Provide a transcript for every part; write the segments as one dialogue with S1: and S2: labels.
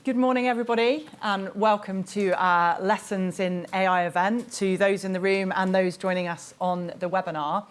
S1: Good morning, everybody, and welcome to our Lessons in AI event, to those in the room and those joining us on the webinar.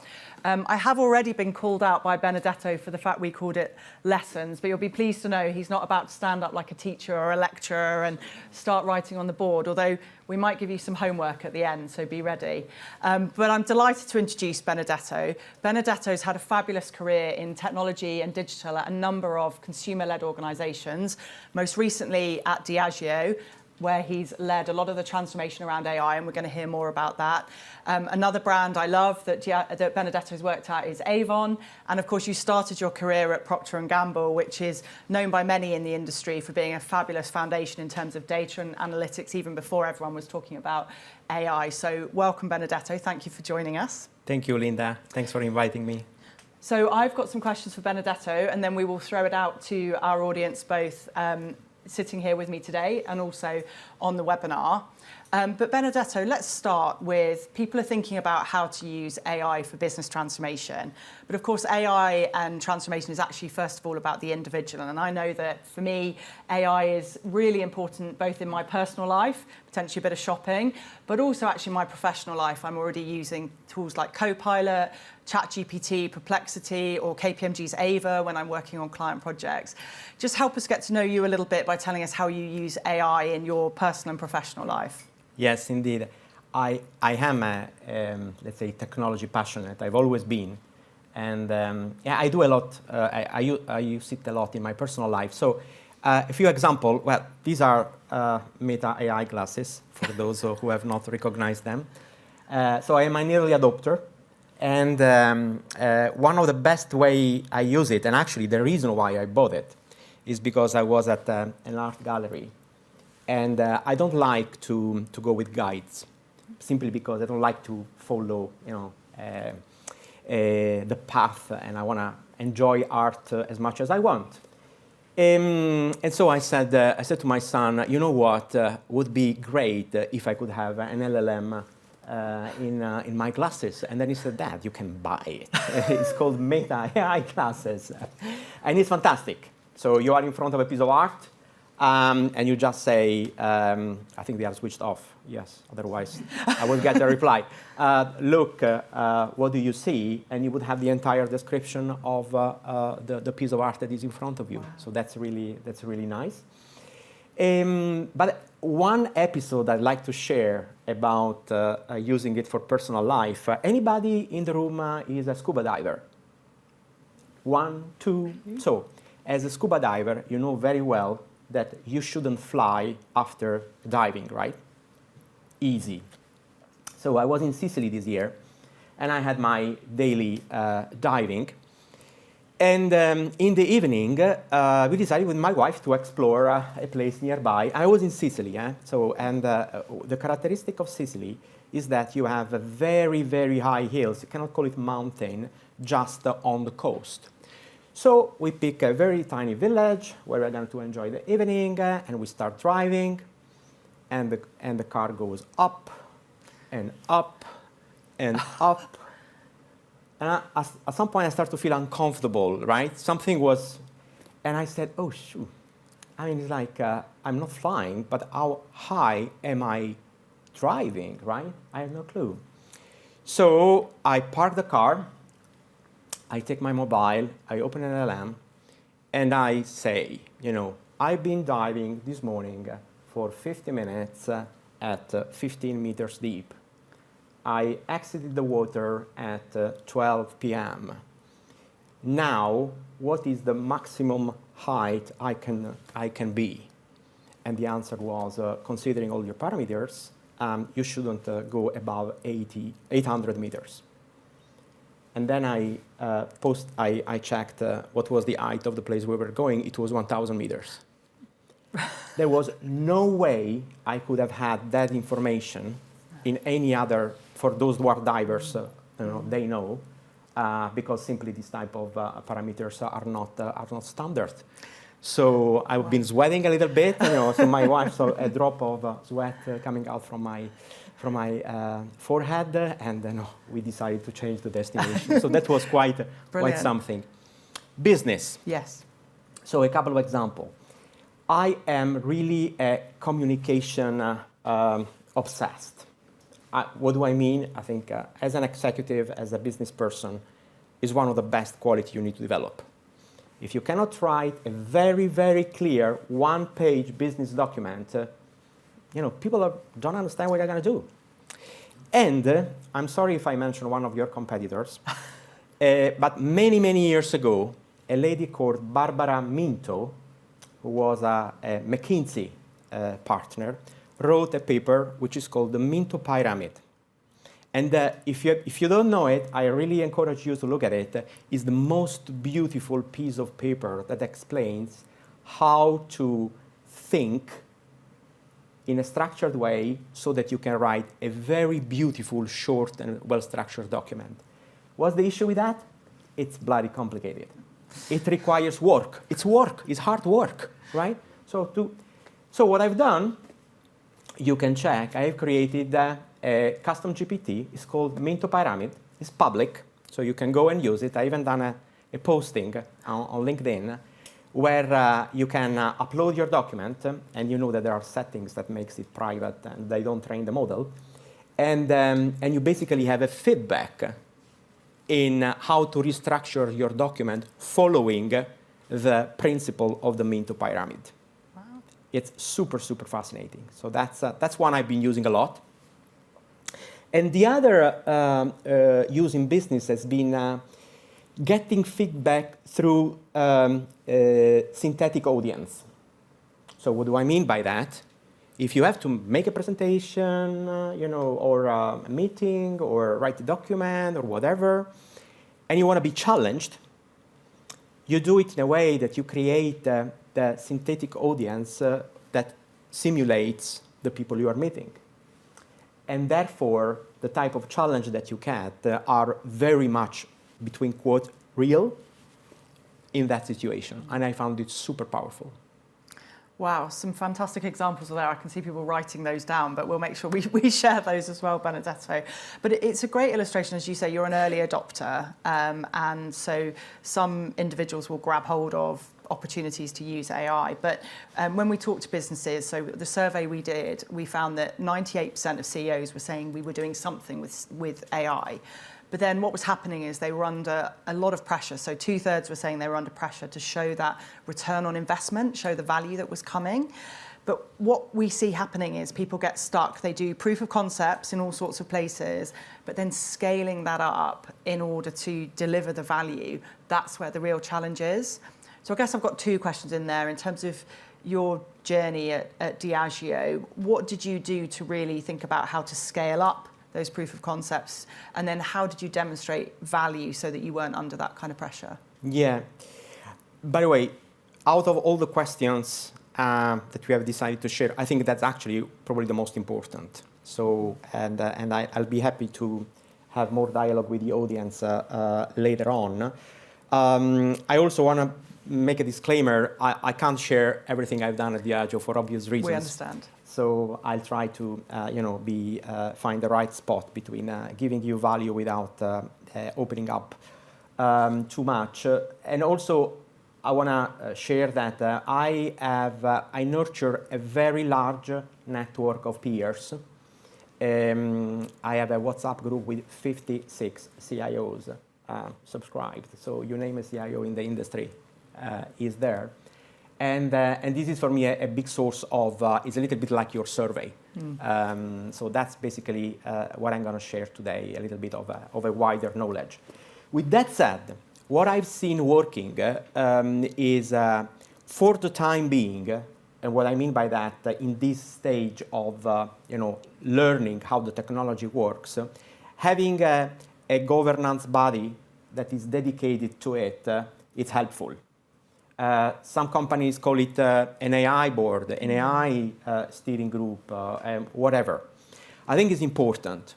S1: I have already been called out by Benedetto for the fact we called it Lessons, but you'll be pleased to know he's not about to stand up like a teacher or a lecturer and start writing on the board, although we might give you some homework at the end, so be ready. But I'm delighted to introduce Benedetto. Benedetto's had a fabulous career in technology and digital at a number of consumer-led organisations, most recently at Diageo, where he's led a lot of the transformation around AI, and we're going to hear more about that. Another brand I love that Benedetto's worked at is Avon, and of course you started your career at Procter & Gamble, which is known by many in the industry for being a fabulous foundation in terms of data and analytics, even before everyone was talking about AI. So welcome, Benedetto. Thank you for joining us.
S2: Thank you, Linda. Thanks for inviting me.
S1: So I've got some questions for Benedetto, and then we will throw it out to our audience, both sitting here with me today and also on the webinar. But Benedetto, let's start with, people are thinking about how to use AI for business transformation. But of course, AI and transformation is actually, first of all, about the individual. And I know that for me, AI is really important, both in my personal life, potentially a bit of shopping, but also actually my professional life. I'm already using tools like Copilot, ChatGPT, Perplexity, or KPMG's Ava when I'm working on client projects. Just help us get to know you a little bit by telling us how you use AI in your personal and professional life.
S2: Yes, indeed. I am, let's say, technology passionate. I've always been. And yeah, I do a lot. I use it a lot in my personal life. So a few examples. Well, these are Meta AI glasses, for those who have not recognized them. So I am an early adopter. And one of the best way I use it, and actually the reason why I bought it, is because I was at an art gallery. And I don't like to go with guides, simply because I don't like to follow, the path, and I want to enjoy art as much as I want. And so I said to my son, you know what, would be great if I could have an LLM in my glasses. And then he said, Dad, you can buy it. It's called Meta AI glasses. And it's fantastic. So you are in front of a piece of art, and you just say, I think they are switched off. Yes, otherwise I will get a reply. Look, what do you see? And you would have the entire description of the piece of art that is in front of you. Wow. So that's really nice. But one episode I'd like to share about using it for personal life. Anybody in the room is a scuba diver? 1, 2. So as a scuba diver, you know very well that you shouldn't fly after diving, right? Easy. So I was in Sicily this year, and I had my daily diving. And in the evening, we decided with my wife to explore a place nearby. I was in Sicily, and the characteristic of Sicily is that you have very, very high hills. You cannot call it mountain, just on the coast. So we pick a very tiny village where we're going to enjoy the evening, and we start driving, and the car goes up and up and up. And at some point I start to feel uncomfortable, right? Something was, and I said, oh shoot. I mean, it's like, I'm not flying, but how high am I driving, right? I have no clue. So I park the car, I take my mobile, I open an LLM, and I say, I've been diving this morning for 50 minutes at 15 meters deep. I exited the water at 12 p.m. Now, what is the maximum height I can be? And the answer was, considering all your parameters, you shouldn't go above 800 meters. And then I checked what was the height of the place we were going. It was 1,000 meters. There was no way I could have had that information in any other, for those who are divers, they know, because simply this type of parameters are not standard. So I've been sweating a little bit, so my wife saw a drop of sweat coming out from my forehead, and then we decided to change the destination. So that was quite something. Business.
S1: Yes.
S2: So a couple of examples. I am really a communication obsessed. What do I mean? I think as an executive, as a business person, is one of the best quality you need to develop. If you cannot write a very, very clear one-page business document, people don't understand what you're going to do. And I'm sorry if I mention one of your competitors, but many, many years ago, a lady called Barbara Minto, who was a McKinsey partner, wrote a paper which is called the Minto Pyramid. And if you don't know it, I really encourage you to look at it. It's the most beautiful piece of paper that explains how to think in a structured way so that you can write a very beautiful, short, and well-structured document. What's the issue with that? It's bloody complicated. It requires work. It's work. It's hard work, right? So what I've done, you can check. I have created a custom GPT. It's called Minto Pyramid. It's public, so you can go and use it. I even done a posting on LinkedIn where you can upload your document, and you know that there are settings that makes it private and they don't train the model. And you basically have a feedback in how to restructure your document following the principle of the Minto Pyramid. Wow. It's super, super fascinating. So that's one I've been using a lot. And the other use in business has been getting feedback through synthetic audience. So what do I mean by that? If you have to make a presentation, or a meeting, or write a document, or whatever, and you want to be challenged, you do it in a way that you create the synthetic audience that simulates the people you are meeting. And therefore, the type of challenge that you get are very much, between quote, real in that situation. And I found it super powerful.
S1: Wow, some fantastic examples there. I can see people writing those down, but we'll make sure we share those as well, Benedetto. But it's a great illustration, as you say, you're an early adopter. And so some individuals will grab hold of opportunities to use AI. But when we talk to businesses, so the survey we did, we found that 98% of CEOs were saying we were doing something with AI. But then what was happening is they were under a lot of pressure. So 2/3 were saying they were under pressure to show that return on investment, show the value that was coming. But what we see happening is people get stuck. They do proof of concepts in all sorts of places, but then scaling that up in order to deliver the value, that's where the real challenge is. So I guess I've got two questions in there. In terms of your journey at Diageo, what did you do to really think about how to scale up those proof of concepts? And then how did you demonstrate value so that you weren't under that kind of pressure?
S2: Yeah. By the way, out of all the questions that we have decided to share, I think that's actually probably the most important. So, and I'll be happy to have more dialogue with the audience later on. I also want to make a disclaimer. I can't share everything I've done at Diageo for obvious reasons.
S1: We understand.
S2: So I'll try to, find the right spot between giving you value without opening up too much. And also, I want to share that I nurture a very large network of peers. I have a WhatsApp group with 56 CIOs subscribed. So you name a CIO in the industry is there. And this is for me a big source of, it's a little bit like your survey. So that's basically what I'm going to share today, a little bit of a wider knowledge. With that said, what I've seen working is, for the time being, and what I mean by that, in this stage of learning how the technology works, having a governance body that is dedicated to it, it's helpful. Some companies call it an AI board, an AI steering group, whatever. I think it's important.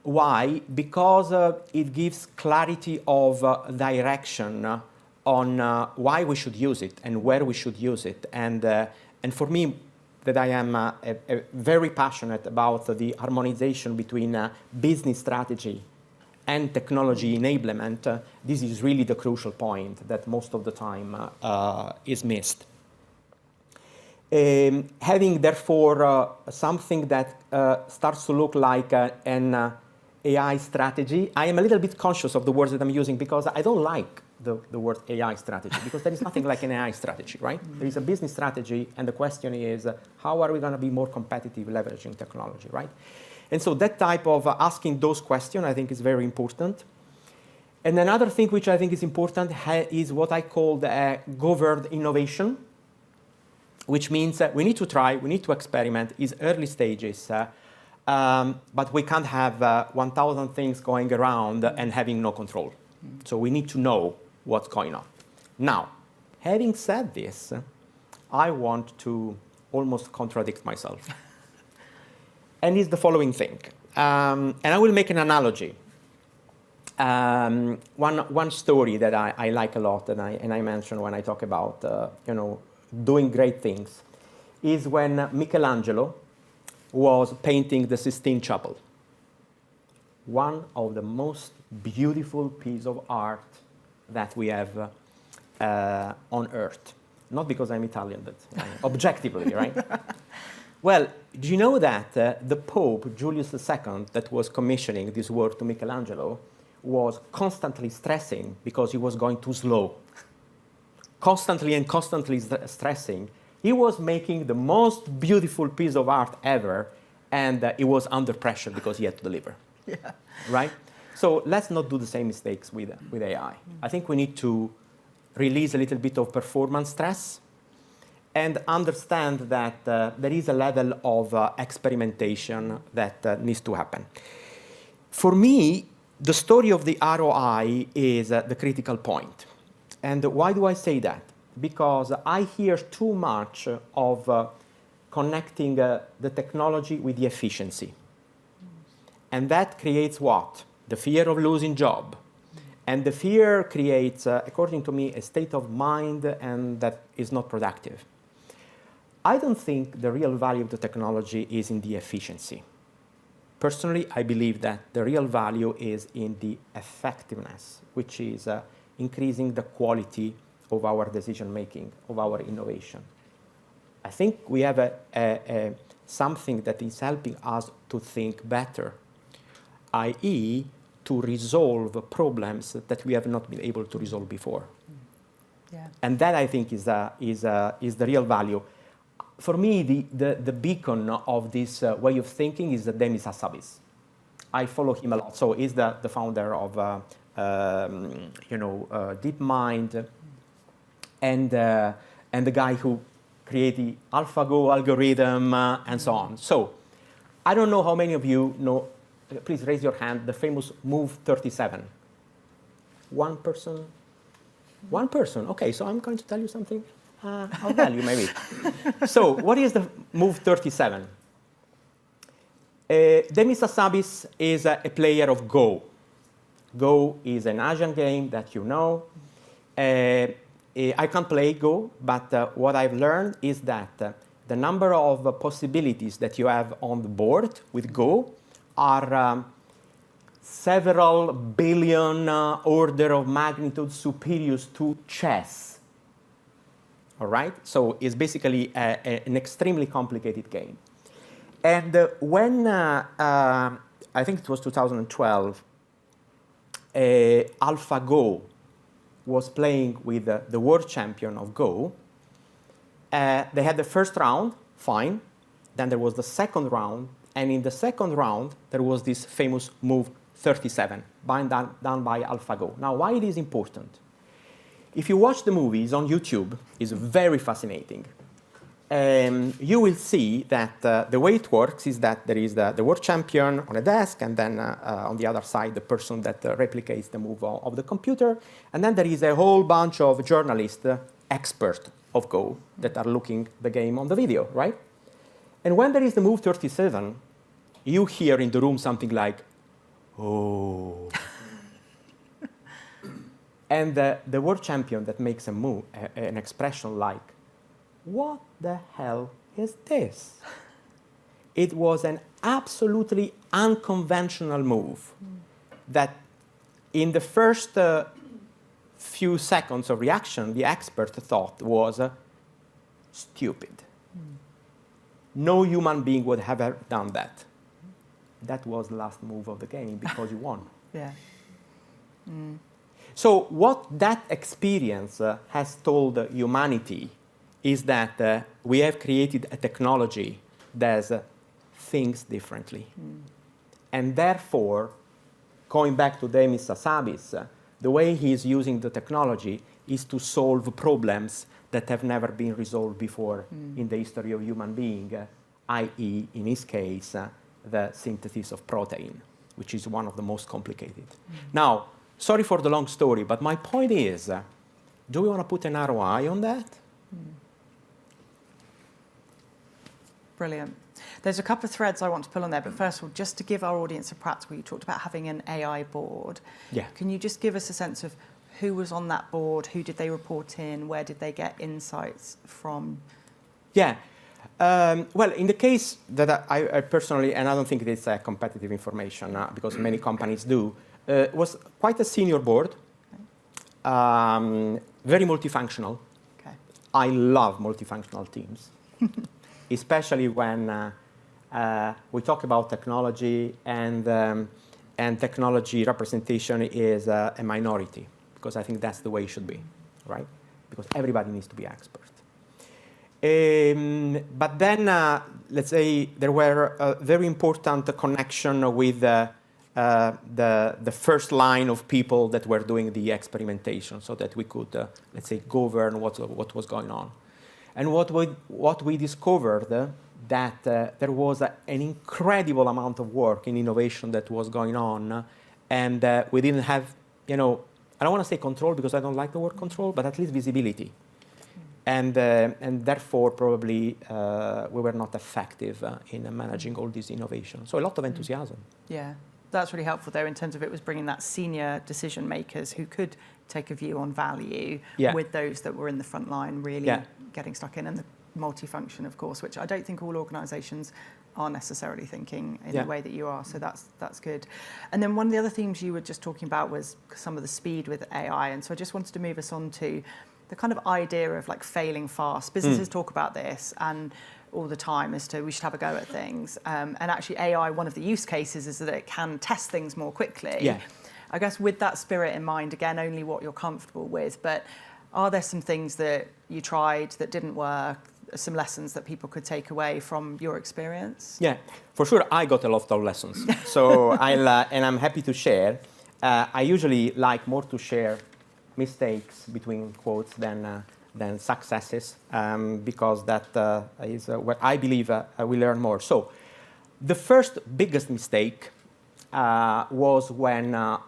S2: Why? Because it gives clarity of direction on why we should use it and where we should use it. And for me, that I am very passionate about the harmonization between business strategy and technology enablement, this is really the crucial point that most of the time is missed. Having, therefore, something that starts to look like an AI strategy. I am a little bit conscious of the words that I'm using because I don't like the word AI strategy because there is nothing like an AI strategy, right? There is a business strategy, and the question is, how are we going to be more competitive leveraging technology, right? And so that type of asking those questions, I think, is very important. And another thing which I think is important is what I call the governed innovation, which means that we need to try, we need to experiment, is early stages, but we can't have 1,000 things going around and having no control. So we need to know what's going on. Now, having said this, I want to almost contradict myself. And it's the following thing. And I will make an analogy. One story that I like a lot and I mention when I talk about doing great things is when Michelangelo was painting the Sistine Chapel. One of the most beautiful pieces of art that we have on earth. Not because I'm Italian, but objectively, right? Well, do you know that the Pope, Julius II, that was commissioning this work to Michelangelo, was constantly stressing because he was going too slow. Constantly stressing. He was making the most beautiful piece of art ever, and he was under pressure because he had to deliver. Yeah. Right? So let's not do the same mistakes with AI. I think we need to release a little bit of performance stress and understand that there is a level of experimentation that needs to happen. For me, the story of the ROI is the critical point. And why do I say that? Because I hear too much of connecting the technology with the efficiency. And that creates what? The fear of losing job. And the fear creates, according to me, a state of mind and that is not productive. I don't think the real value of the technology is in the efficiency. Personally, I believe that the real value is in the effectiveness, which is increasing the quality of our decision-making, of our innovation. I think we have something that is helping us to think better, i.e., to resolve problems that we have not been able to resolve before. Yeah. And that, I think, is the real value. For me, the beacon of this way of thinking is Demis Hassabis. I follow him a lot. So he's the founder of DeepMind and the guy who created the AlphaGo algorithm and so on. So I don't know how many of you know, please raise your hand, the famous Move 37. One person? One person. OK, so I'm going to tell you something of value, maybe. So what is the Move 37? Demis Hassabis is a player of Go. Go is an Asian game that you know. I can't play Go, but what I've learned is that the number of possibilities that you have on the board with Go are several billion order of magnitude superior to chess. All right? So it's basically an extremely complicated game. And when, I think it was 2012, AlphaGo was playing with the world champion of Go. They had the first round, fine. Then there was the second round. And in the second round, there was this famous Move 37, done by AlphaGo. Now, why it is important? If you watch the movies on YouTube, it's very fascinating. You will see that the way it works is that there is the world champion on a desk, and then on the other side, the person that replicates the move of the computer. And then there is a whole bunch of journalists, experts of Go, that are looking the game on the video, right? And when there is the Move 37, you hear in the room something like, oh. And the world champion that makes a move, an expression like, what the hell is this? It was an absolutely unconventional move that in the first few seconds of reaction, the expert thought was stupid. No human being would have ever done that. That was the last move of the game because you won.
S1: Yeah.
S2: So what that experience has told humanity is that we have created a technology that thinks differently. And therefore, going back to Demis Hassabis, the way he is using the technology is to solve problems that have never been resolved before in the history of human being, i.e., in his case, the synthesis of protein, which is one of the most complicated. Now, sorry for the long story, but my point is, do we want to put an ROI on that?
S1: Brilliant. There's a couple of threads I want to pull on there, but first of all, just to give our audience a practical, you talked about having an AI board.
S2: Yeah.
S1: Can you just give us a sense of who was on that board, who did they report in, where did they get insights from?
S2: Yeah. Well, in the case that I personally, and I don't think it's competitive information because many companies do, was quite a senior board, very multifunctional.
S1: Okay.
S2: I love multifunctional teams, especially when we talk about technology and technology representation is a minority, because I think that's the way it should be, right? Because everybody needs to be expert. But then, let's say, there were a very important connection with the first line of people that were doing the experimentation, so that we could, let's say, govern what was going on. And what we discovered that there was an incredible amount of work in innovation that was going on, and we didn't have, I don't want to say control because I don't like the word control, but at least visibility. And therefore, probably, we were not effective in managing all this innovation. So a lot of enthusiasm.
S1: Yeah, that's really helpful, though, in terms of it was bringing that senior decision makers who could take a view on value with those that were in the front line, really getting stuck in. And the multifunction, of course, which I don't think all organisations are necessarily thinking in the way that you are. So that's good. And then one of the other themes you were just talking about was some of the speed with AI. And so I just wanted to move us on to the kind of idea of like failing fast. Businesses talk about this and all the time as to we should have a go at things. And actually AI, one of the use cases is that it can test things more quickly.
S2: Yeah.
S1: I guess with that spirit in mind, again, only what you're comfortable with, but are there some things that you tried that didn't work, some lessons that people could take away from your experience?
S2: Yeah, for sure, I got a lot of lessons. So and I'm happy to share. I usually like more to share mistakes between quotes than successes, because that is what I believe we learn more. So the first biggest mistake was when I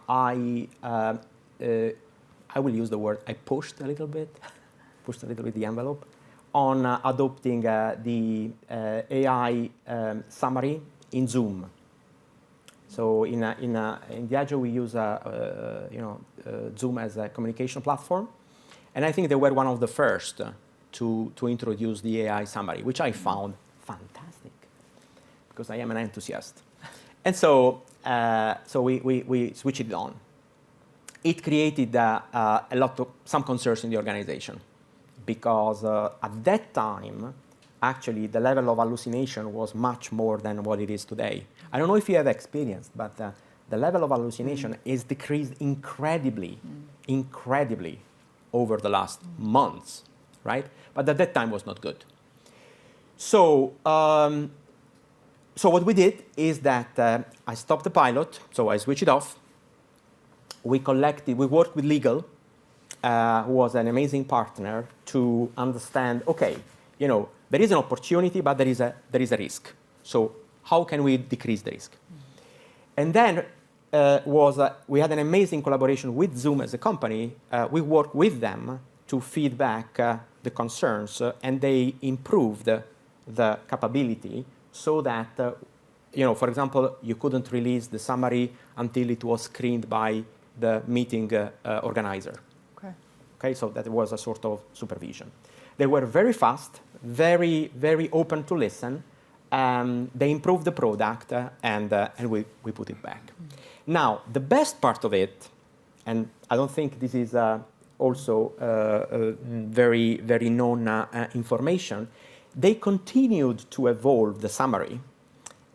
S2: will use the word, I pushed a little bit the envelope on adopting the AI summary in Zoom. So in Diageo we use Zoom as a communication platform, and I think they were one of the first to introduce the AI summary, which I found fantastic because I am an enthusiast. And so we switched it on. It created some concerns in the organization because at that time, actually, the level of hallucination was much more than what it is today. I don't know if you have experienced, but the level of hallucination is decreased incredibly over the last months, right? But at that time was not good. So what we did is that I stopped the pilot, so I switched it off. We worked with legal, who was an amazing partner, to understand, okay, there is an opportunity, but there is a risk. So how can we decrease the risk? And then we had an amazing collaboration with Zoom as a company. We worked with them to feed back the concerns, and they improved the capability so that, for example, you couldn't release the summary until it was screened by the meeting organizer. Okay, so that was a sort of supervision. They were very fast, very, very open to listen. They improved the product, and we put it back. Now, the best part of it, and I don't think this is also very, very known information, they continued to evolve the summary,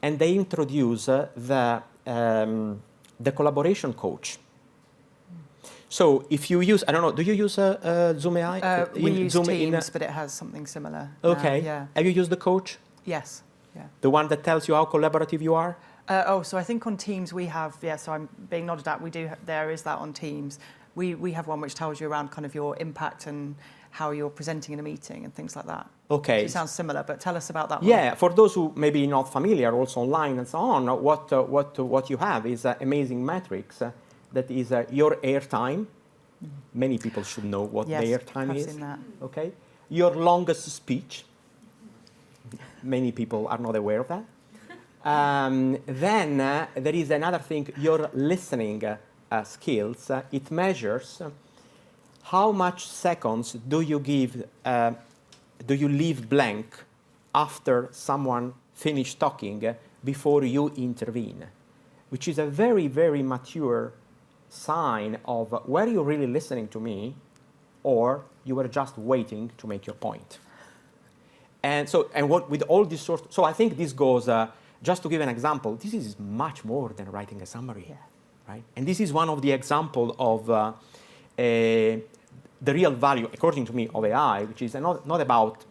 S2: and they introduced the collaboration coach. So if you use, I don't know, do you use Zoom AI?
S1: We use
S2: Zoom
S1: Teams, but it has something similar.
S2: Okay.
S1: Yeah.
S2: Have you used the coach?
S1: Yes. Yeah.
S2: The one that tells you how collaborative you are?
S1: So I think on Teams we have, so I'm being nodded at, there is that on Teams. We have one which tells you around kind of your impact and how you're presenting in a meeting and things like that.
S2: Okay.
S1: So it sounds similar, but tell us about that one.
S2: Yeah, for those who may be not familiar, also online and so on, what you have is amazing metrics that is your airtime. Many people should know what the airtime is.
S1: Seen that.
S2: Okay. Your longest speech. Many people are not aware of that. Then there is another thing, your listening skills. It measures how much seconds do you leave blank after someone finished talking before you intervene, which is a very, very mature sign of were you really listening to me or you were just waiting to make your point. And so, with all this so I think this goes, just to give an example, this is much more than writing a summary, right? And this is one of the examples of the real value, according to me, of AI, which is not about,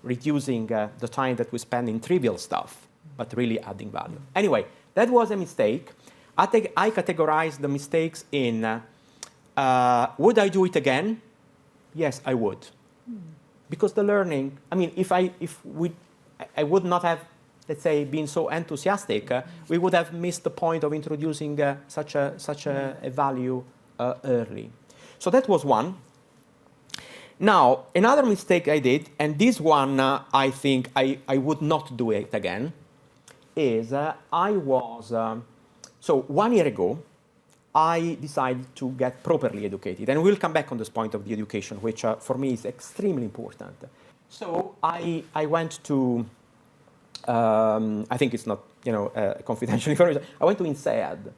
S2: reducing the time that we spend in trivial stuff, but really adding value. Anyway, that was a mistake. I categorized the mistakes in, would I do it again? Yes, I would. Because the learning, I mean, I would not have, let's say, been so enthusiastic, we would have missed the point of introducing such a value early. So that was one. Now, another mistake I did, and this one I think I would not do it again, is so 1 year ago, I decided to get properly educated. And we'll come back on this point of the education, which for me is extremely important. So I went to, I think it's not confidential information. I went to INSEAD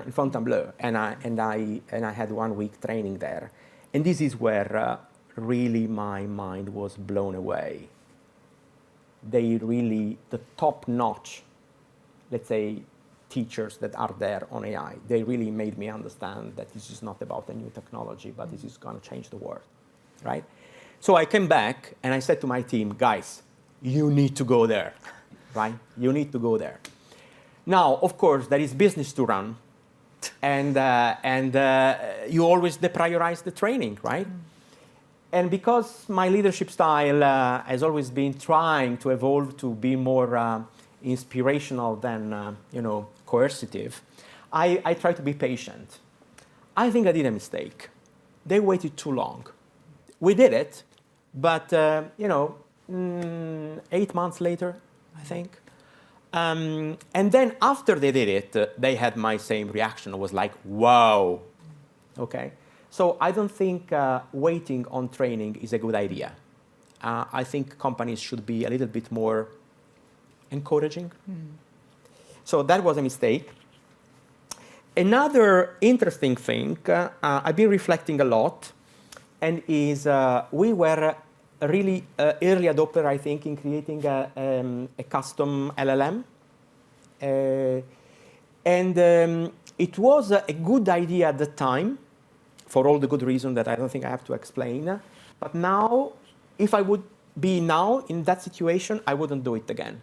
S2: in Fontainebleau, and I had 1 week training there. And this is where really my mind was blown away. The top-notch, let's say, teachers that are there on AI, they really made me understand that this is not about a new technology, but this is going to change the world, right? So I came back and I said to my team, guys, you need to go there, right? You need to go there. Now, of course, there is business to run, and you always deprioritize the training, right? And because my leadership style has always been trying to evolve to be more inspirational than coercive, I try to be patient. I think I did a mistake. They waited too long. We did it, but 8 months later, I think. And then after they did it, they had my same reaction. It was like, wow. Okay. So I don't think waiting on training is a good idea. I think companies should be a little bit more encouraging. So that was a mistake. Another interesting thing, I've been reflecting a lot, and is we were a really early adopter, I think, in creating a custom LLM. It was a good idea at the time, for all the good reasons that I don't think I have to explain. But now, if I would be now in that situation, I wouldn't do it again.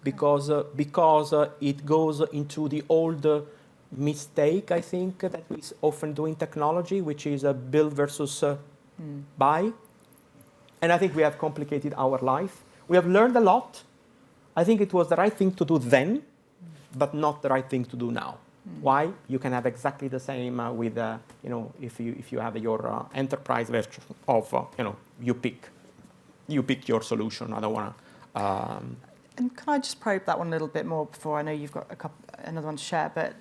S2: Because it goes into the old mistake, I think, that we often do in technology, which is a build versus buy. And I think we have complicated our life. We have learned a lot. I think it was the right thing to do then, but not the right thing to do now. Why? You can have exactly the same with, if you have your enterprise version of, you pick your solution. I don't want to.
S1: And can I just probe that one a little bit more before I know you've got another one to share, but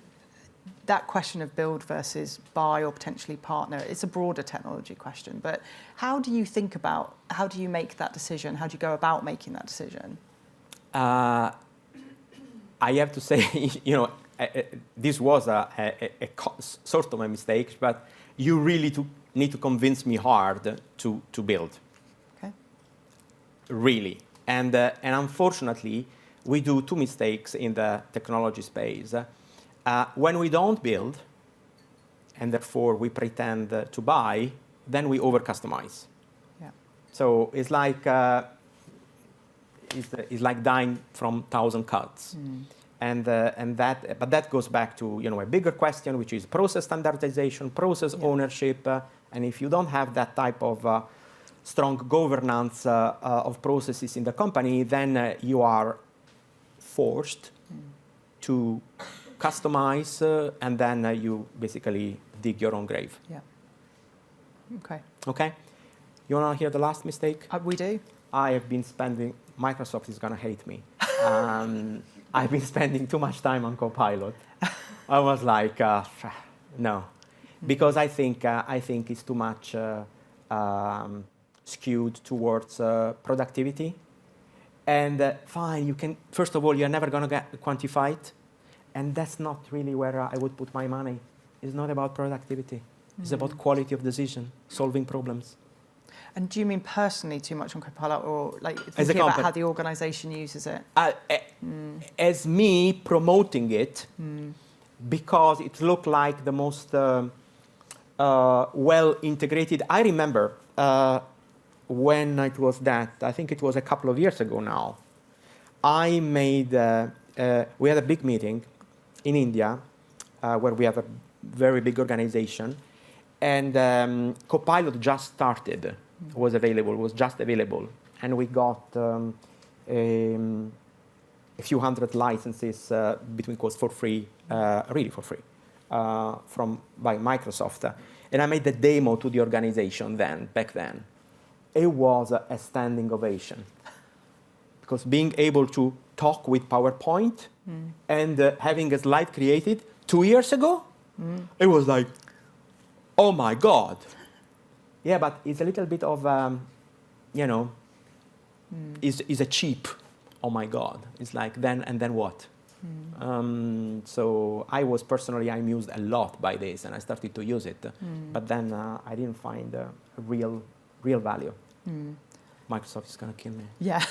S1: that question of build versus buy or potentially partner, it's a broader technology question, but how do you make that decision? How do you go about making that decision?
S2: I have to say, this was a sort of a mistake, but you really need to convince me hard to build.
S1: Okay.
S2: really. And unfortunately, we do two mistakes in the technology space. When we don't build, and therefore we pretend to buy, then we over-customize.
S1: Yeah.
S2: So it's like dying from 1,000 cuts. But that goes back to a bigger question, which is process standardization, process ownership, and if you don't have that type of strong governance of processes in the company, then you are forced to customize, and then you basically dig your own grave.
S1: Yeah. Okay.
S2: Okay. You want to hear the last mistake?
S1: We do.
S2: I have been spending. Microsoft is going to hate me. I've been spending too much time on Copilot. I was like, no, because I think it's too much skewed towards productivity. And fine, you can. First of all, you're never going to quantify it, and that's not really where I would put my money. It's not about productivity. It's about quality of decision, solving problems.
S1: And do you mean personally too much on Copilot, or like thinking about how the organisation uses it?
S2: As me promoting it, because it looked like the most well integrated. I remember when it was that. I think it was a couple of years ago now. I made. We had a big meeting in India where we have a very big organization, and Copilot just started. Was just available, and we got a few hundred licenses between quotes for free, really for free, by Microsoft. And I made the demo to the organization back then. It was a standing ovation, because being able to talk with PowerPoint and having a slide created 2 years ago, it was like, oh my God. Yeah, but it's a little bit of, is a cheap, oh my God. It's like then and then what? So I was personally amused a lot by this, and I started to use it. But then I didn't find a real value. Microsoft is going to kill me.
S1: Yeah.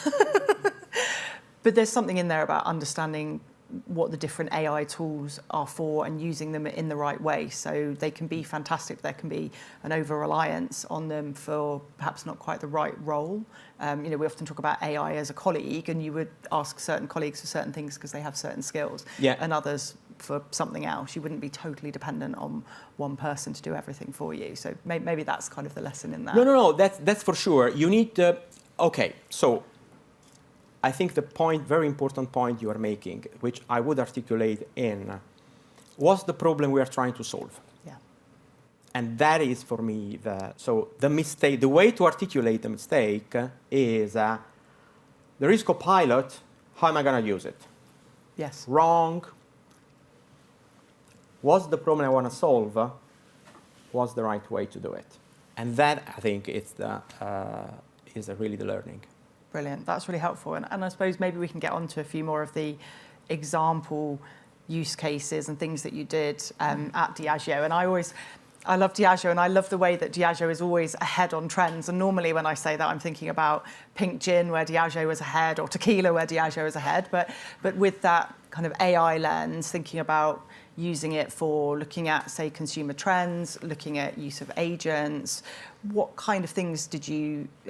S1: But there's something in there about understanding what the different AI tools are for and using them in the right way. So they can be fantastic. There can be an over-reliance on them for perhaps not quite the right role. We often talk about AI as a colleague, and you would ask certain colleagues for certain things because they have certain skills, and others for something else. You wouldn't be totally dependent on one person to do everything for you. So maybe that's kind of the lesson in that.
S2: No, that's for sure. You need to, so I think the very important point you are making, which I would articulate in, what's the problem we are trying to solve?
S1: Yeah.
S2: And that is for me the mistake. The way to articulate the mistake is there is Copilot. How am I going to use it?
S1: Yes.
S2: Wrong. What's the problem I want to solve? What's the right way to do it? And that, I think, is really the learning.
S1: Brilliant. That's really helpful. And I suppose maybe we can get on to a few more of the example use cases and things that you did at Diageo. And I love Diageo, and I love the way that Diageo is always ahead on trends. And normally when I say that, I'm thinking about pink gin, where Diageo is ahead, or tequila, where Diageo is ahead. But with that kind of AI lens, thinking about using it for looking at, say, consumer trends, looking at use of agents. What kind of things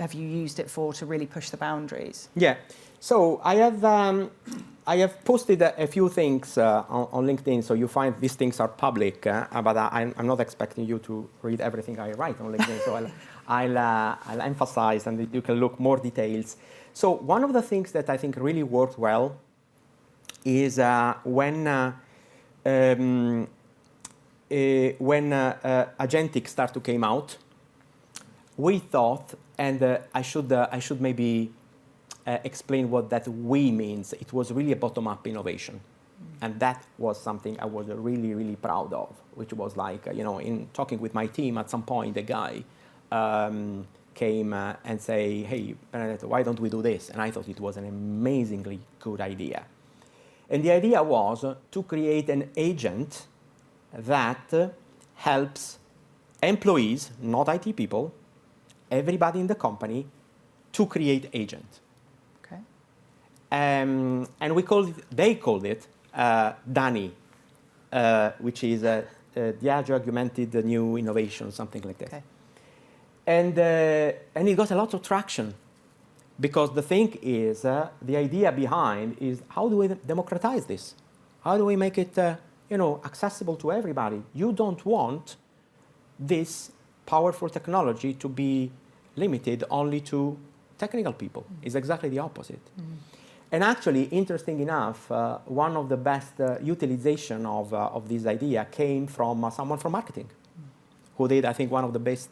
S1: have you used it for to really push the boundaries? Yeah,
S2: so I have posted a few things on LinkedIn, so you find these things are public, but I'm not expecting you to read everything I write on LinkedIn, so I'll emphasize, and you can look more details. So one of the things that I think really worked well is when agentic started to came out, we thought, and I should maybe explain what that we means. It was really a bottom-up innovation, and that was something I was really, really proud of. Which was like, in talking with my team, at some point, a guy came and say, "Hey, Benedetto, why don't we do this?" And I thought it was an amazingly good idea. And the idea was to create an agent that helps employees, not IT people, everybody in the company, to create agent.
S1: Okay.
S2: And they called it DANI, which is Diageo Augmented New Innovation, something like that.
S1: Okay.
S2: And it got a lot of traction because the thing is, the idea behind is how do we democratize this? How do we make it accessible to everybody? You don't want this powerful technology to be limited only to technical people. It's exactly the opposite. And actually, interesting enough, one of the best utilization of this idea came from someone from marketing, who did, I think, one of the best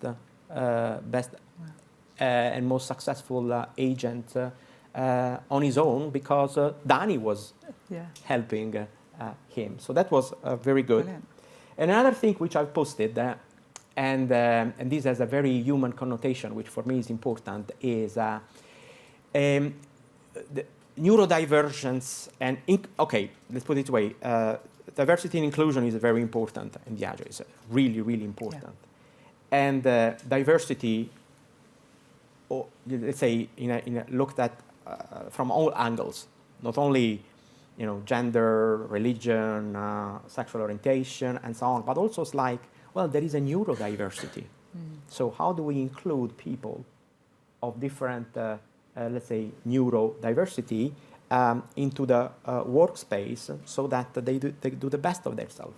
S2: and most successful agent on his own because Danny was helping him. So that was very good.
S1: Brilliant.
S2: And another thing which I've posted, and this has a very human connotation, which for me is important, is the neurodivergence and, okay, let's put it away. Diversity and inclusion is very important in Diageo. It's really, really important. Yeah. And diversity, let's say, looked at from all angles, not only gender, religion, sexual orientation, and so on, but also it's like, well, there is a neurodiversity. So how do we include people of different, let's say, neurodiversity into the workspace so that they do the best of themselves?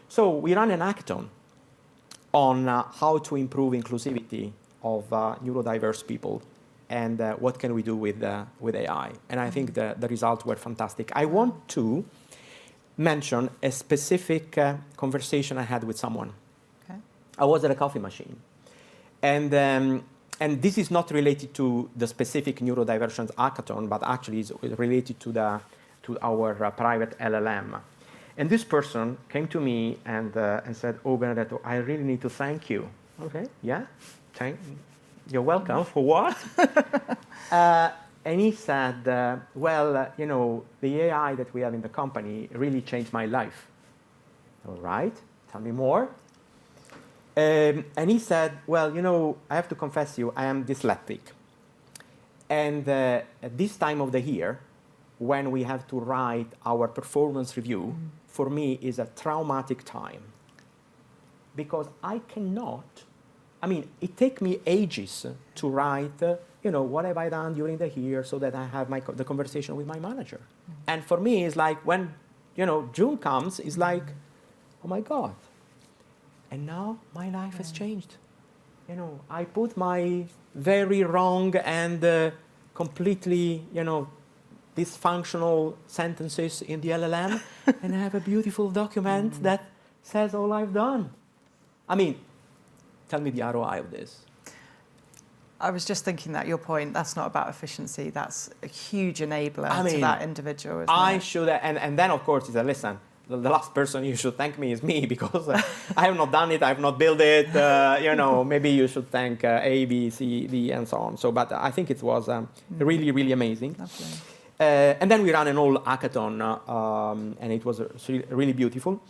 S2: So we ran an hackathon on how to improve inclusivity of neurodiverse people and what can we do with AI. And I think the results were fantastic. I want to mention a specific conversation I had with someone. Okay. I was at a coffee machine. And this is not related to the specific neurodivergence hackathon, but actually is related to our private LLM. And this person came to me and said, "Oh, Benedetto, I really need to thank you." Okay, yeah, you're welcome. For what? And he said, "Well, the AI that we have in the company really changed my life." All right, tell me more. And he said, "Well, I have to confess you, I am dyslexic. And at this time of the year, when we have to write our performance review, for me is a traumatic time. Because I cannot, it takes me ages to write, what have I done during the year so that I have the conversation with my manager. And for me, it's like when, June comes, it's like, oh my God. And now my life has changed. I put my very wrong and completely, dysfunctional sentences in the LLM, and I have a beautiful document that says all I've done. Tell me the ROI of this.
S1: I was just thinking that your point, that's not about efficiency. That's a huge enabler to that individual, isn't it?
S2: Should, and then of course, he said, listen, the last person you should thank me is me because I have not done it, I have not built it, maybe you should thank A, B, C, D, and so on. So, but I think it was really, really amazing.
S1: Lovely.
S2: And then we ran an whole hackathon, and it was really beautiful.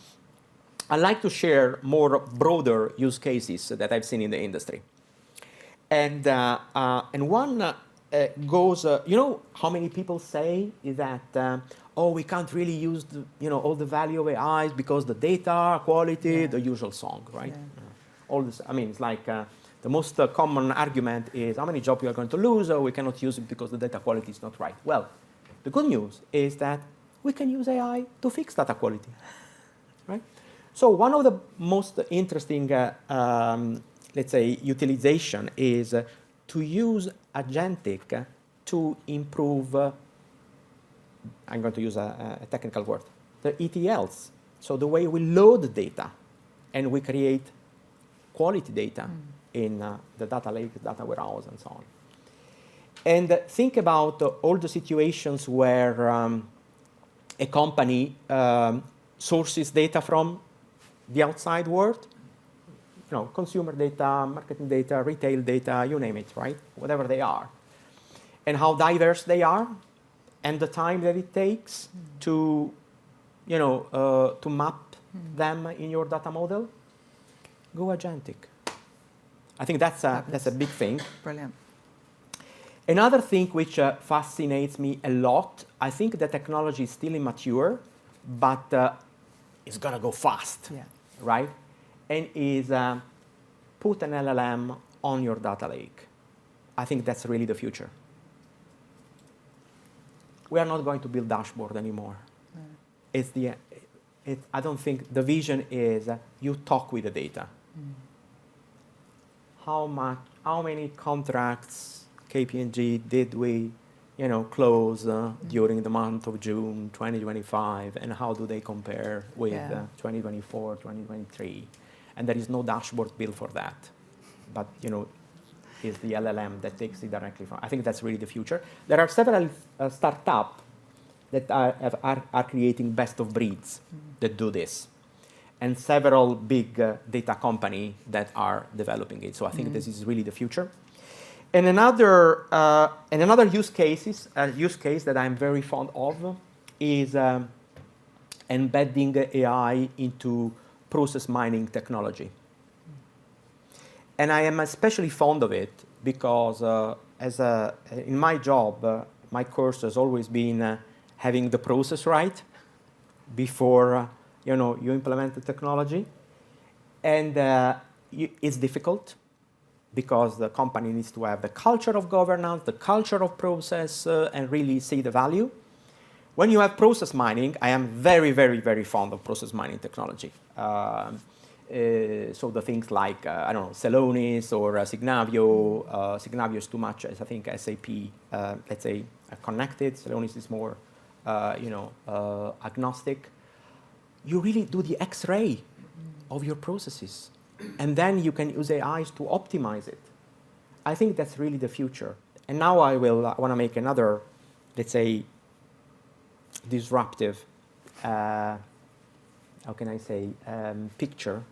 S2: I'd like to share more broader use cases that I've seen in the industry. And one goes, how many people say is that, we can't really use all the value of AIs because the data, quality, the usual song, right? Yeah. All this, it's like the most common argument is how many jobs we are going to lose, or we cannot use it because the data quality is not right. Well, the good news is that we can use AI to fix data quality, right? So one of the most interesting, let's say, utilization is to use agentic to improve, I'm going to use a technical word, the ETLs. So the way we load data and we create quality data in the data lake, data warehouse, and so on. And think about all the situations where a company sources data from the outside world, consumer data, marketing data, retail data, you name it, right? Whatever they are. And how diverse they are, and the time that it takes to, to map them in your data model. Go agentic. I think that's a big thing.
S1: Brilliant.
S2: Another thing which fascinates me a lot, I think the technology is still immature, but it's going to go fast, right? And is put an LLM on your data lake. I think that's really the future. We are not going to build dashboard anymore. I don't think the vision is you talk with the data. How many contracts KPMG did we close during the month of June 2025, and how do they compare with 2024, 2023? And there is no dashboard built for that. But is the LLM that takes it directly from. I think that's really the future. There are several startups that are creating best of breeds that do this, and several big data companies that are developing it. So I think this is really the future. And another use case that I'm very fond of is embedding AI into process mining technology. And I am especially fond of it because in my job, my course has always been having the process right before you implement the technology. And it's difficult because the company needs to have the culture of governance, the culture of process, and really see the value. When you have process mining, I am very, very, very fond of process mining technology. So the things like, Celonis or Signavio. Signavio is too much, as I think SAP, let's say, connected. Celonis is more, agnostic. You really do the X-ray of your processes. And then you can use AIs to optimize it. I think that's really the future. And now I want to make another, let's say, disruptive, picture.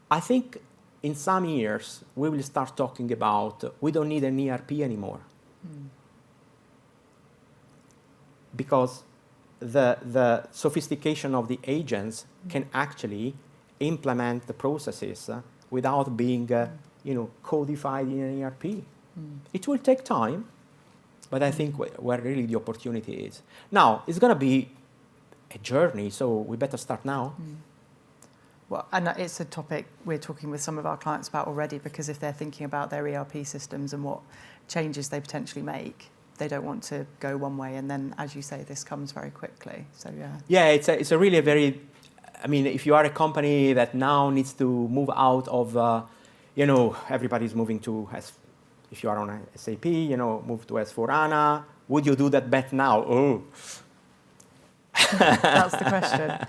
S2: I think in some years, we will start talking about we don't need an ERP anymore. Because the sophistication of the agents can actually implement the processes without being codified in an ERP. It will take time, but I think where really the opportunity is. Now, it's going to be a journey, so we better start now.
S1: Well, and it's a topic we're talking with some of our clients about already, because if they're thinking about their ERP systems and what changes they potentially make, they don't want to go one way, and then, as you say, this comes very quickly. So
S2: yeah, it's a really a very. I mean, if you are a company that now needs to move out of, everybody's moving to if you are on SAP, move to S4HANA. Would you do that bet now? Oh,
S1: that's the question.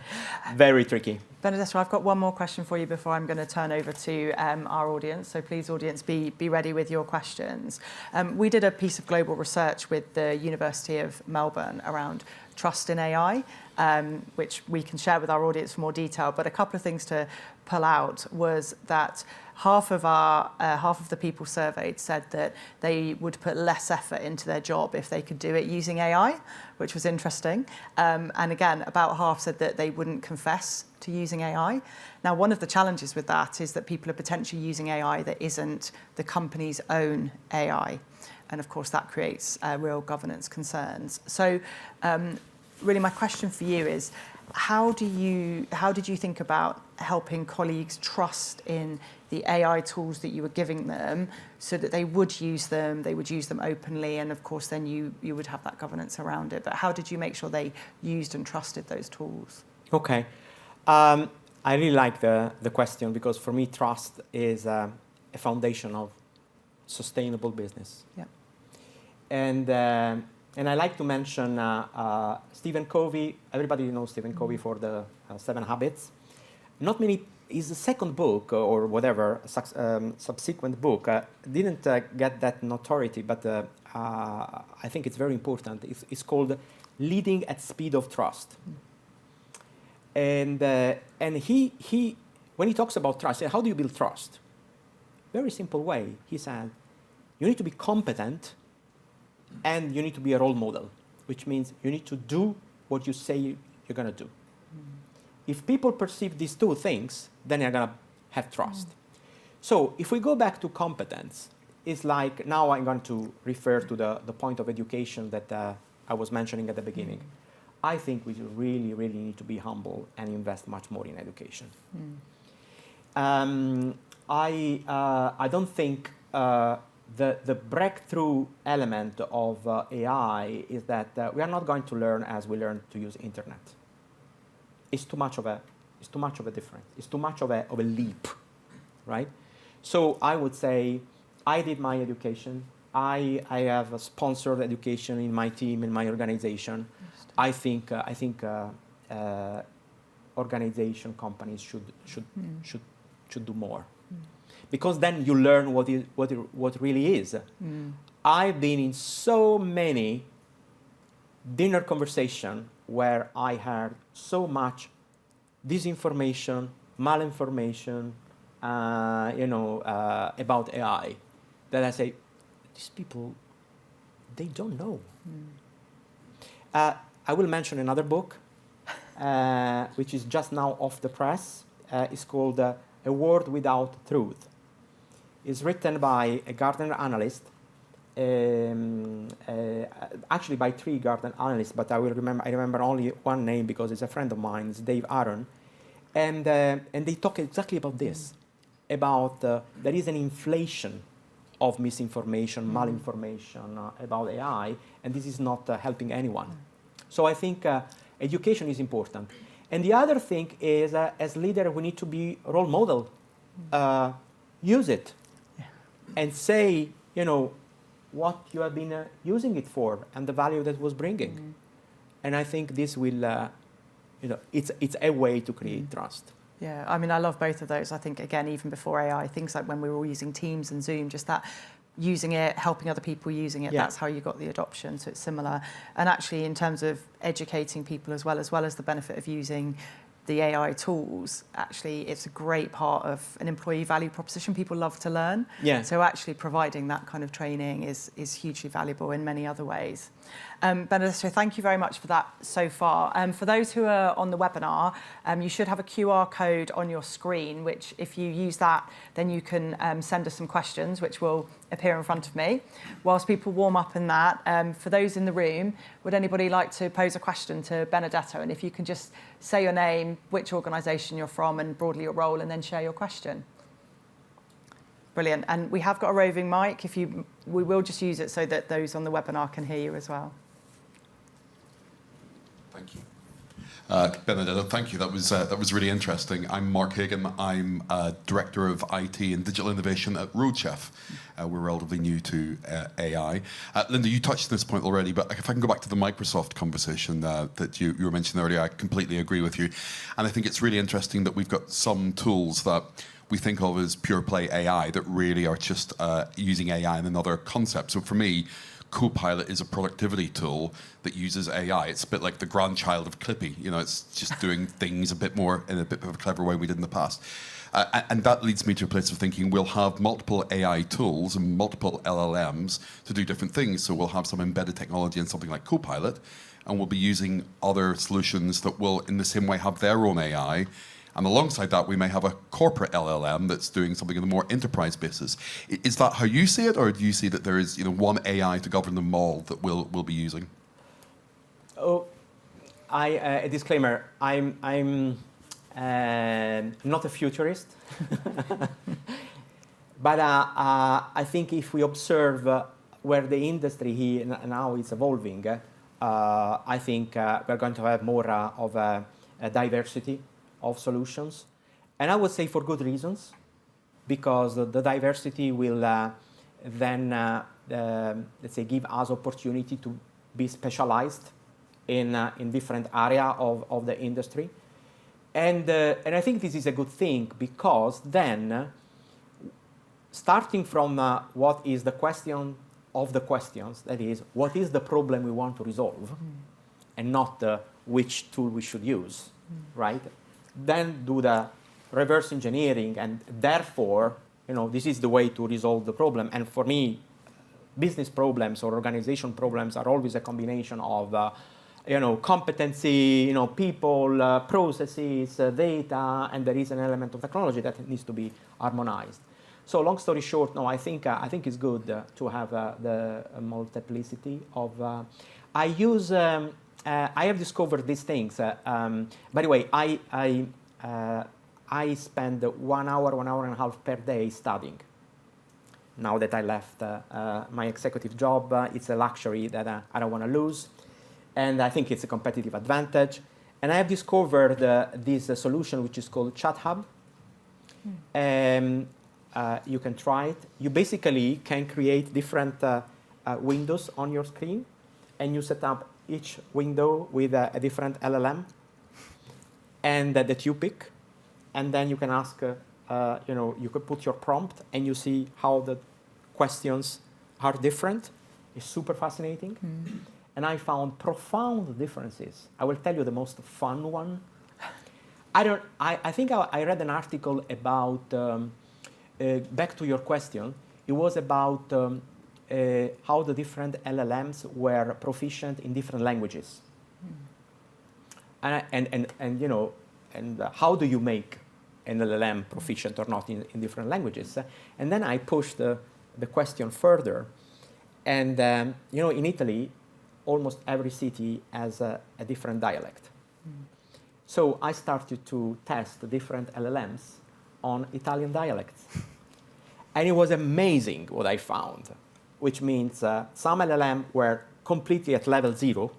S2: Very tricky.
S1: Benedetto, I've got one more question for you before I'm going to turn over to our audience. So please, audience, be ready with your questions. We did a piece of global research with the University of Melbourne around trust in AI, which we can share with our audience for more detail. But a couple of things to pull out was that half of the people surveyed said that they would put less effort into their job if they could do it using AI, which was interesting. And again, about half said that they wouldn't confess to using AI. Now, one of the challenges with that is that people are potentially using AI that isn't the company's own AI. And of course, that creates real governance concerns. So really, my question for you is, how did you think about helping colleagues trust in the AI tools that you were giving them so that they would use them openly, and of course then you would have that governance around it. But how did you make sure they used and trusted those tools?
S2: Okay. I really like the question, because for me trust is a foundation of sustainable business. Yeah. And I like to mention Stephen Covey. Everybody knows Stephen Covey for the 7 Habits. Not many, his second book or whatever, subsequent book, didn't get that notoriety, but I think it's very important. It's called Leading at Speed of Trust. And he when he talks about trust, how do you build trust? Very simple way. He said, you need to be competent, and you need to be a role model, which means you need to do what you say you're going to do. If people perceive these two things, then you're going to have trust. So if we go back to competence, is like, now I'm going to refer to the point of education that I was mentioning at the beginning. I think we really, really need to be humble and invest much more in education. I don't think the breakthrough element of AI is that we are not going to learn as we learn to use internet. It's too much of a difference. It's too much of a leap, right? So I would say I did my education. I have a sponsored education in my team, in my organization. I think organization companies should do more, because then you learn what really is. I've been in so many dinner conversation where I heard so much disinformation, malinformation, about AI, that I say, these people, they don't know. I will mention another book, which is just now off the press. It's called A World Without Truth. It's written by a Gartner analyst, actually by 3 Gartner analysts, but I remember only one name because it's a friend of mine. It's Dave Aaron, and they talk exactly about this, about there is an inflation of misinformation, malinformation about AI, and this is not helping anyone. So I think education is important. And the other thing is, as leader, we need to be a role model. Use it, and say, what you have been using it for, and the value that was bringing. And I think this will, it's a way to create trust.
S1: Yeah, I mean, I love both of those. I think, again, even before AI, things like when we were all using Teams and Zoom, just that using it, helping other people using it, that's how you got the adoption, so it's similar. And actually, in terms of educating people as well as the benefit of using the AI tools, actually, it's a great part of an employee value proposition. People love to learn.
S2: Yeah.
S1: So actually providing that kind of training is hugely valuable in many other ways. Benedetto, thank you very much for that so far. For those who are on the webinar, you should have a QR code on your screen, which if you use that, then you can send us some questions, which will appear in front of me. Whilst people warm up in that, for those in the room, would anybody like to pose a question to Benedetto? And if you can just say your name, which organisation you're from, and broadly your role, and then share your question. Brilliant. And we have got a roving mic. We will just use it so that those on the webinar can hear you as well.
S3: Thank you. Benedetto, thank you. That was really interesting. I'm Mark Hagan. I'm Director of IT and Digital Innovation at Roadchef. We're relatively new to AI. Linda, you touched on this point already, but if I can go back to the Microsoft conversation that you were mentioning earlier, I completely agree with you. And I think it's really interesting that we've got some tools that we think of as pure play AI that really are just using AI in another concept. So for me, Copilot is a productivity tool that uses AI. It's a bit like the grandchild of Clippy. It's just doing things a bit more in a bit of a clever way we did in the past. And that leads me to a place of thinking we'll have multiple AI tools and multiple LLMs to do different things. So we'll have some embedded technology in something like Copilot, and we'll be using other solutions that will, in the same way, have their own AI. And alongside that, we may have a corporate LLM that's doing something on a more enterprise basis. Is that how you see it, or do you see that there is one AI to govern them all that we'll be using?
S2: Oh, a disclaimer. I'm not a futurist, but I think if we observe where the industry now is evolving, I think we're going to have more of a diversity of solutions, and I would say for good reasons, because the diversity will then let's say give us opportunity to be specialized in different area of the industry, and I think this is a good thing, because then starting from what is the question of the questions, that is, what is the problem we want to resolve, and not which tool we should use, right? Then do the reverse engineering, and therefore, this is the way to resolve the problem. And for me, business problems or organization problems are always a combination of, competency, people, processes, data, and there is an element of technology that needs to be harmonized. So long story short, no, I think it's good to have the multiplicity of. I use. I have discovered these things. By the way, I spend 1 hour, 1 hour and a half per day studying. Now that I left my executive job, it's a luxury that I don't want to lose, and I think it's a competitive advantage. And I have discovered this solution which is called ChatHub. You can try it. You basically can create different windows on your screen, and you set up each window with a different LLM, and that you pick, and then you can ask. You could put your prompt, and you see how the questions are different. It's super fascinating, and I found profound differences. I will tell you the most fun one. I think I read an article about. Back to your question, it was about how the different LLMs were proficient in different languages, and how do you make an LLM proficient or not in different languages? And then I pushed the question further, and in Italy, almost every city has a different dialect. So I started to test different LLMs on Italian dialects. And it was amazing what I found, which means some LLM were completely at level 0,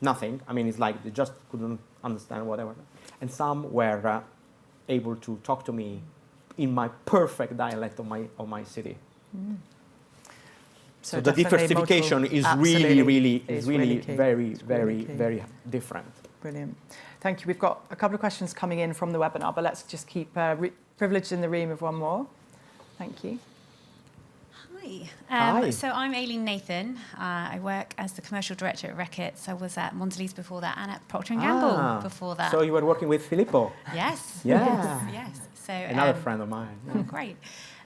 S2: nothing. I mean, it's like they just couldn't understand whatever. And some were able to talk to me in my perfect dialect of my city. So the diversification is really very different.
S1: Brilliant. Thank you. We've got a couple of questions coming in from the webinar, but let's just keep privileged in the room of one more. Thank you.
S4: Hi.
S2: Hi.
S4: So I'm Aileen Nathan. I work as the commercial director at Reckitt. I was at Mondelez before that and at Procter & Gamble before that.
S2: So you were working with Filippo?
S4: Yes.
S2: Yeah.
S4: Yes. So
S2: another friend of mine. Yeah.
S4: Great.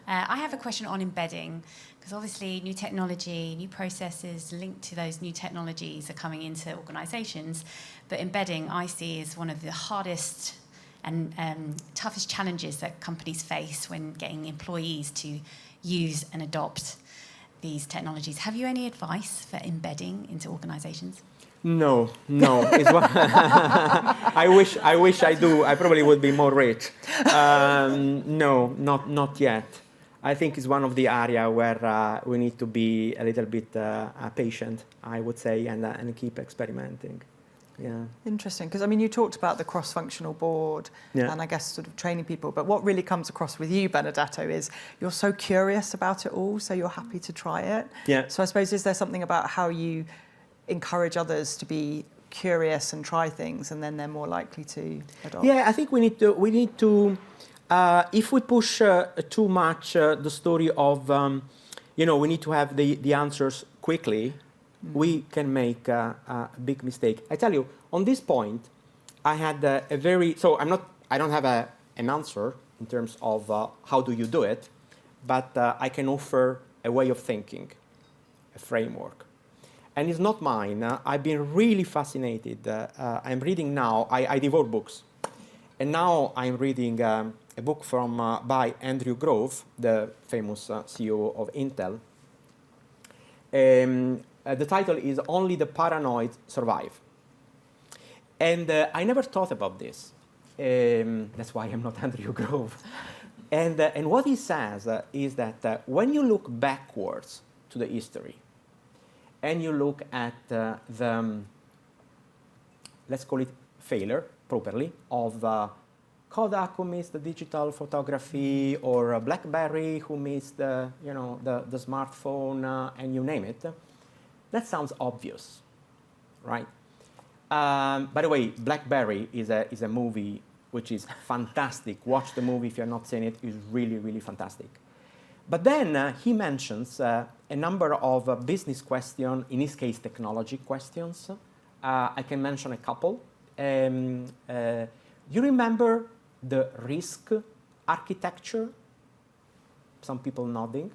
S4: I have a question on embedding, because obviously new technology, new processes linked to those new technologies are coming into organisations. But embedding, I see, is one of the hardest and toughest challenges that companies face when getting employees to use and adopt these technologies. Have you any advice for embedding into organisations?
S2: No. It's one I wish I do. I probably would be more rich. No, not yet. I think it's one of the area where we need to be a little bit patient, I would say, and keep experimenting. Yeah.
S1: Interesting, because I mean, you talked about the cross-functional board and I guess sort of training people, but what really comes across with you, Benedetto, is you're so curious about it all, so you're happy to try it.
S2: Yeah.
S1: So I suppose, is there something about how you encourage others to be curious and try things, and then they're more likely to adopt?
S2: Yeah, I think we need to. If we push too much the story of, we need to have the answers quickly, we can make a big mistake. I tell you, on this point, I had a very, so I don't have an answer in terms of how do you do it, but I can offer a way of thinking, a framework. And it's not mine. I've been really fascinated. I'm reading now, I devour books. And now I'm reading a book by Andrew Grove, the famous CEO of Intel. The title is Only the Paranoid Survive. And I never thought about this. That's why I'm not Andrew Grove. And what he says is that when you look backwards to the history, and you look at let's call it failure, properly, of Kodak who missed the digital photography, or BlackBerry who missed the smartphone, and you name it. That sounds obvious, right? By the way, BlackBerry is a movie which is fantastic. Watch the movie if you're not seen it. It's really, really fantastic. But then he mentions a number of business questions, in his case, technology questions. I can mention a couple. You remember the risk architecture? Some people nodding.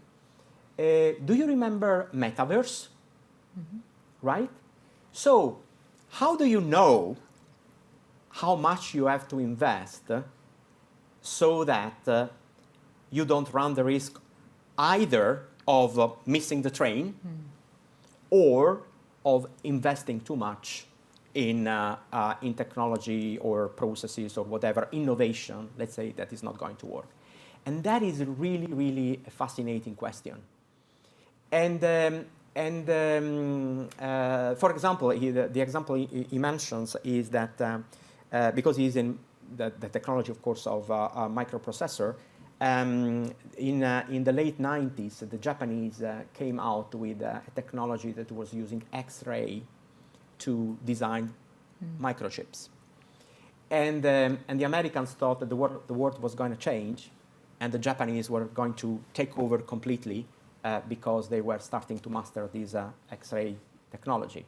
S2: Do you remember metaverse? Mm-hmm. Right? So, how do you know how much you have to invest so that you don't run the risk either of missing the train or of investing too much in technology or processes or whatever, innovation, let's say, that is not going to work. And that is really, really a fascinating question. And for example, the example he mentions is that because he's in the technology, of course, of a microprocessor, in the late 90s, the Japanese came out with a technology that was using X-ray to design microchips. And the Americans thought that the world was going to change, and the Japanese were going to take over completely because they were starting to master this X-ray technology.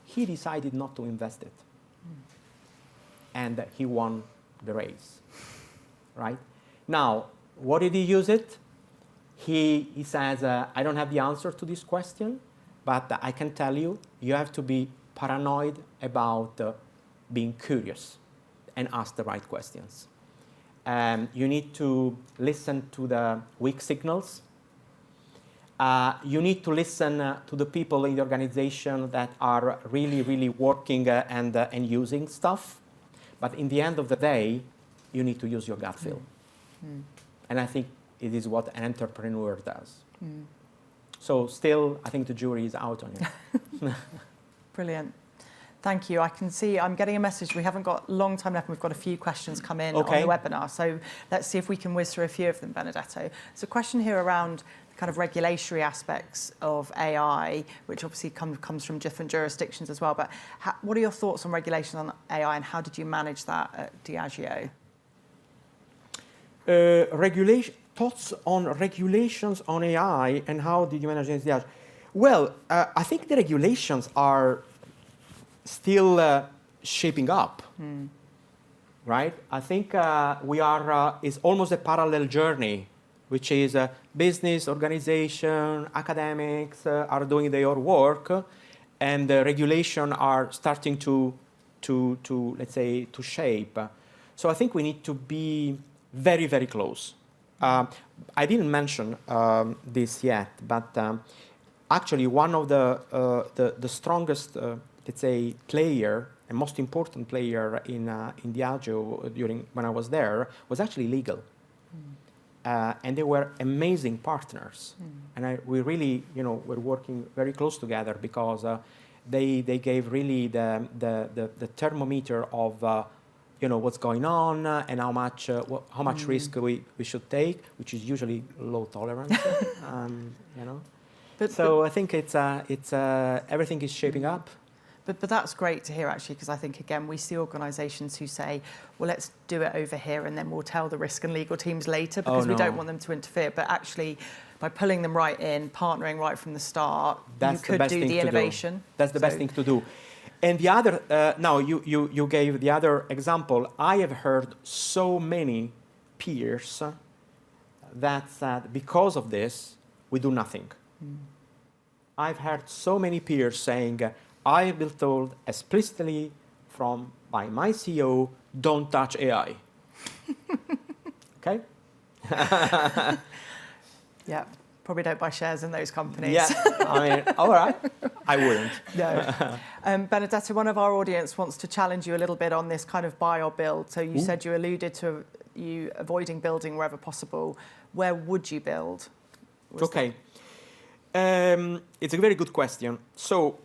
S2: He decided not to invest it. And he won the race, right? Now, what did he use it? He says, I don't have the answer to this question, but I can tell you, you have to be paranoid about being curious and ask the right questions. You need to listen to the weak signals. You need to listen to the people in the organization that are really, really working and using stuff. But in the end of the day, you need to use your gut feel. And I think it is what an entrepreneur does. So still, I think the jury is out on you.
S1: Brilliant. Thank you. I can see I'm getting a message. We haven't got a long time left, and we've got a few questions come in on the webinar. So let's see if we can whiz through a few of them, Benedetto. There's a question here around the kind of regulatory aspects of AI, which obviously comes from different jurisdictions as well. But what are your thoughts on regulation on AI, and how did you manage that at Diageo?
S2: Thoughts on regulations on AI and how did you manage it? Well, I think the regulations are still shaping up, right? I think we are, it's almost a parallel journey, which is business, organization, academics are doing their work, and the regulation are starting to let's say, to shape. So I think we need to be very, very close. I didn't mention this yet, but actually one of the strongest, let's say, player and most important player in Diageo during when I was there was actually legal, and they were amazing partners, and we really, were working very close together because they gave really the thermometer of what's going on and how much risk we should take, which is usually low tolerance, So I think it's everything is shaping up.
S1: But that's great to hear, actually, because I think, again, we see organisations who say, well, let's do it over here and then we'll tell the risk and legal teams later because we don't want them to interfere. But actually, by pulling them right in, partnering right from the start, you could do the innovation.
S2: That's the best thing to do. And the other, now you gave the other example. I have heard so many peers that said, because of this, we do nothing. I've heard so many peers saying, I have been told explicitly by my CEO, don't touch AI. Okay?
S1: Yeah, probably don't buy shares in those companies.
S2: Yeah, I mean, all right. I wouldn't.
S1: No. Benedetto, one of our audience wants to challenge you a little bit on this kind of buy or build. So you said you alluded to you avoiding building wherever possible. Where would you build?
S2: Okay. It's a very good question. So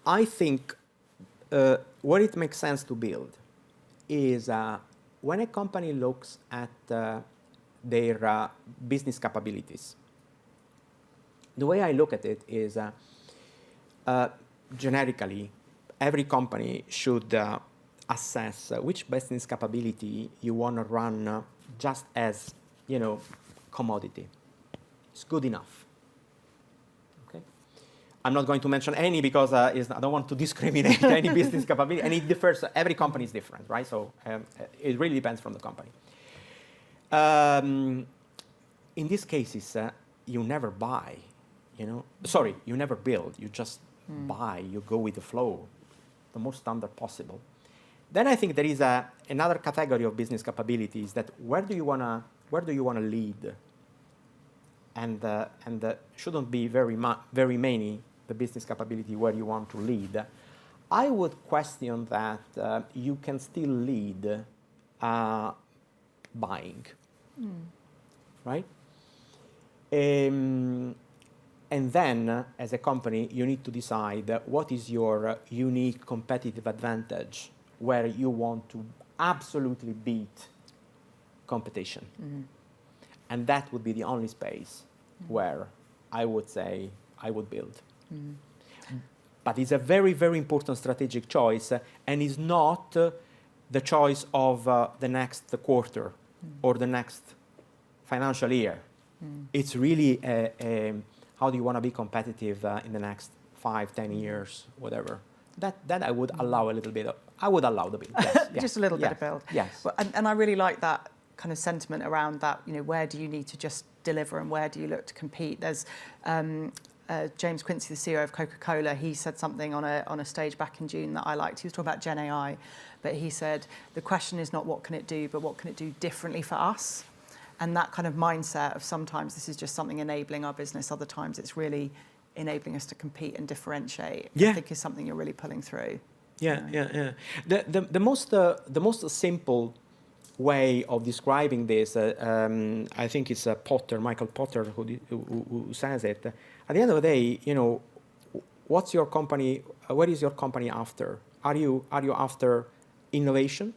S2: I think what it makes sense to build is when a company looks at their business capabilities. The way I look at it is generically, every company should assess which business capability you want to run just as, commodity. It's good enough. Okay? I'm not going to mention any because I don't want to discriminate any business capability, and it differs. Every company is different, right? So it really depends from the company. In these cases, you never buy, Sorry, you never build. You just buy. You go with the flow, the most standard possible. Then I think there is another category of business capabilities that where do you wanna lead, and shouldn't be very many the business capability where you want to lead. I would question that you can still lead buying, right? And then, as a company, you need to decide what is your unique competitive advantage where you want to absolutely beat competition. And that would be the only space where I would say I would build. But it's a very, very important strategic choice, and is not the choice of the next quarter or the next financial year. It's really how do you want to be competitive in the next 5, 10 years, whatever. That I would allow a little bit of, I would allow the build. Yes, yes,
S1: Just a little bit of build.
S2: Yes.
S1: Well, and I really like that kind of sentiment around that, where do you need to just deliver and where do you look to compete? There's James Quincy, the CEO of Coca-Cola, he said something on a stage back in June that I liked. He was talking about Gen AI, but he said, the question is not what can it do, but what can it do differently for us? And that kind of mindset of sometimes this is just something enabling our business, other times it's really enabling us to compete and differentiate, I think is something you're really pulling through.
S2: Yeah. The most simple way of describing this, I think it's Michael Potter, who says it. At the end of the day, what's your company? What is your company after? Are you after innovation?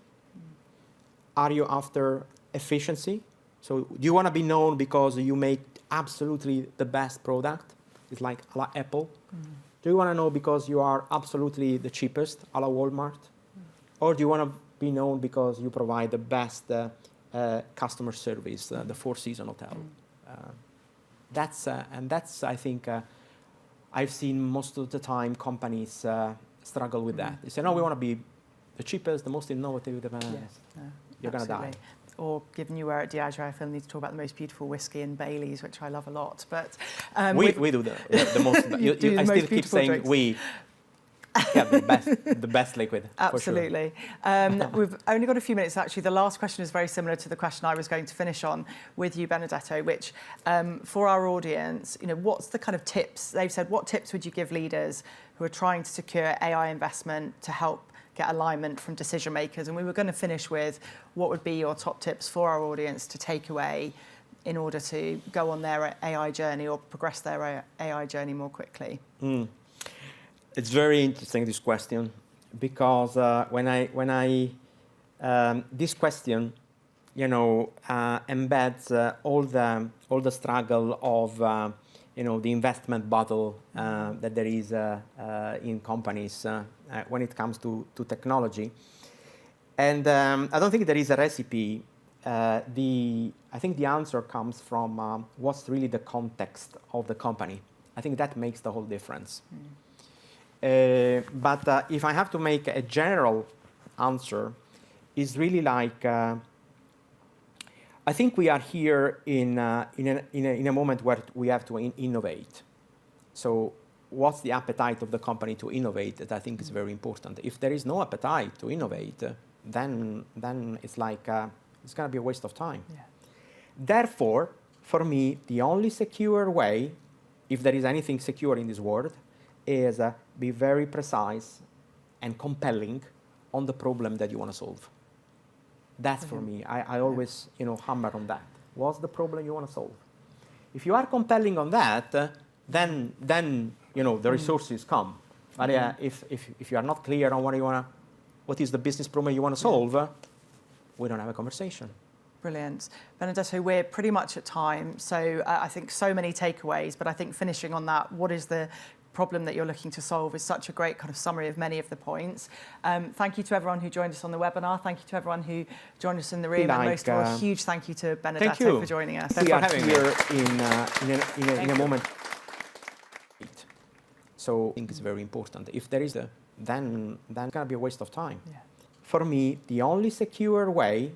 S2: Are you after efficiency? So do you want to be known because you make absolutely the best product? It's like a la Apple. Do you want to know because you are absolutely the cheapest, a la Walmart? Or do you want to be known because you provide the best customer service, the Four Seasons Hotel? That's I think, I've seen most of the time companies struggle with that. They say, no, we want to be the cheapest, the most innovative, the best.
S1: Yes,
S2: You're going to die.
S1: Or given you were at Diageo, I feel I need to talk about the most beautiful whiskey and Baileys, which I love a lot. But
S2: we do the most. I still keep saying drinks. We have the best liquid.
S1: Absolutely. For sure. We've only got a few minutes. Actually, the last question is very similar to the question I was going to finish on with you, Benedetto. Which, for our audience, what's the kind of tips they've said? What tips would you give leaders who are trying to secure AI investment to help get alignment from decision makers? And we were going to finish with what would be your top tips for our audience to take away in order to go on their AI journey or progress their AI journey more quickly.
S2: It's very interesting, this question, because when I this question, embeds all the struggle of the investment battle that there is in companies when it comes to technology. And I don't think there is a recipe. I think the answer comes from what's really the context of the company. I think that makes the whole difference. But if I have to make a general answer, it's really like I think we are here in a moment where we have to innovate. So what's the appetite of the company to innovate? That I think is very important. If there is no appetite to innovate, then it's like it's going to be a waste of time. Yeah. Therefore, for me, the only secure way, if there is anything secure in this world, is be very precise and compelling on the problem that you want to solve. That's for me. I always, hammer on that. What's the problem you want to solve? If you are compelling on that, then the resources come. But if you are not clear on what is the business problem you want to solve, we don't have a conversation.
S1: Brilliant. Benedetto, we're pretty much at time. So I think so many takeaways, but I think finishing on that, what is the problem that you're looking to solve is such a great kind of summary of many of the points. Thank you to everyone who joined us on the webinar. Thank you to everyone who joined us in the room. And most of all, a huge thank you to Benedetto for joining us.
S2: We are here in a moment. So I think it's very important. If there is then it's going to be a waste of time. Yeah. For me, the only secure way